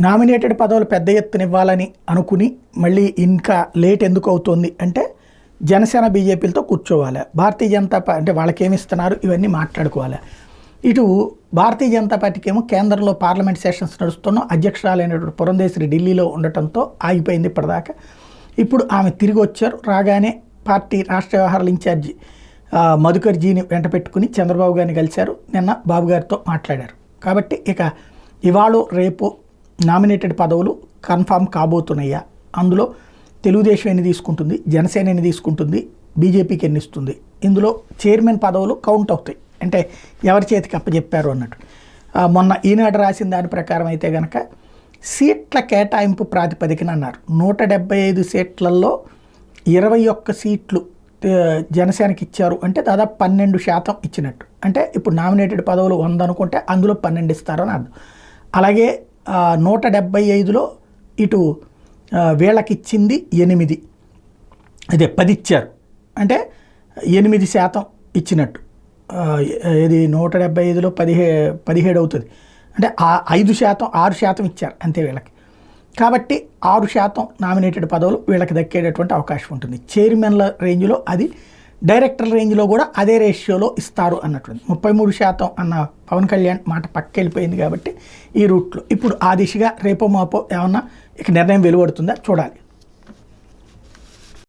Nominated పదవులు పెద్ద ఎత్తున ఇవ్వాలని అనుకుని మళ్ళీ ఇంకా లేట్ ఎందుకు అవుతోంది అంటే జనసేన బీజేపీలతో కూర్చోవాలి. భారతీయ జనతా పార్టీ అంటే వాళ్ళకి ఏమి ఇస్తున్నారు ఇవన్నీ మాట్లాడుకోవాలి. ఇటు భారతీయ జనతా పార్టీకి ఏమో కేంద్రంలో పార్లమెంట్ సెషన్స్ నడుస్తున్న అధ్యక్షురాలైనటువంటి పురంధేశ్వరి ఢిల్లీలో ఉండటంతో ఆగిపోయింది ఇప్పటిదాకా. ఇప్పుడు ఆమె తిరిగి వచ్చారు. రాగానే పార్టీ రాష్ట్ర వ్యవహారాల ఇన్ఛార్జి మధుకర్జీని వెంట పెట్టుకుని చంద్రబాబు గారిని కలిశారు. నిన్న బాబు గారితో మాట్లాడారు. కాబట్టి ఇక ఇవాళ రేపు నామినేటెడ్ పదవులు కన్ఫామ్ కాబోతున్నాయా, అందులో తెలుగుదేశం ఎన్ని తీసుకుంటుంది, జనసేన ఎన్ని తీసుకుంటుంది, బీజేపీకి ఎన్ని ఇస్తుంది, ఇందులో చైర్మన్ పదవులు కౌంట్ అవుతాయి అంటే ఎవరి చేతికి అప్పచెప్పారు అన్నట్టు. మొన్న ఈనాడు రాసిన దాని ప్రకారం అయితే కనుక సీట్ల కేటాయింపు ప్రాతిపదికన అన్నారు. 175 సీట్లలో 21 సీట్లు జనసేనకి ఇచ్చారు అంటే దాదాపు 12% ఇచ్చినట్టు. అంటే ఇప్పుడు నామినేటెడ్ పదవులు 100 అనుకుంటే అందులో 12 ఇస్తారని అర్థం. అలాగే 175లో ఇటు వీళ్ళకి ఇచ్చింది 8, అదే 10 ఇచ్చారు అంటే 8% ఇచ్చినట్టు. ఇది 175లో 17 అవుతుంది అంటే 5%, 6% ఇచ్చారు అంతే వీళ్ళకి. కాబట్టి 6% నామినేటెడ్ పదవులు వీళ్ళకి దక్కేటటువంటి అవకాశం ఉంటుంది. చైర్మన్ల రేంజ్లో అది, డైరెక్టర్ రేంజ్లో కూడా అదే రేషియోలో ఇస్తారు అన్నట్టుంది. 33% అన్న పవన్ కళ్యాణ్ మాట పక్కెళ్ళిపోయింది కాబట్టి ఈ రూట్లో ఇప్పుడు ఆ దిశగా రేపో మాపో ఏమన్నా ఇక నిర్ణయం వెలువడుతుందా చూడాలి.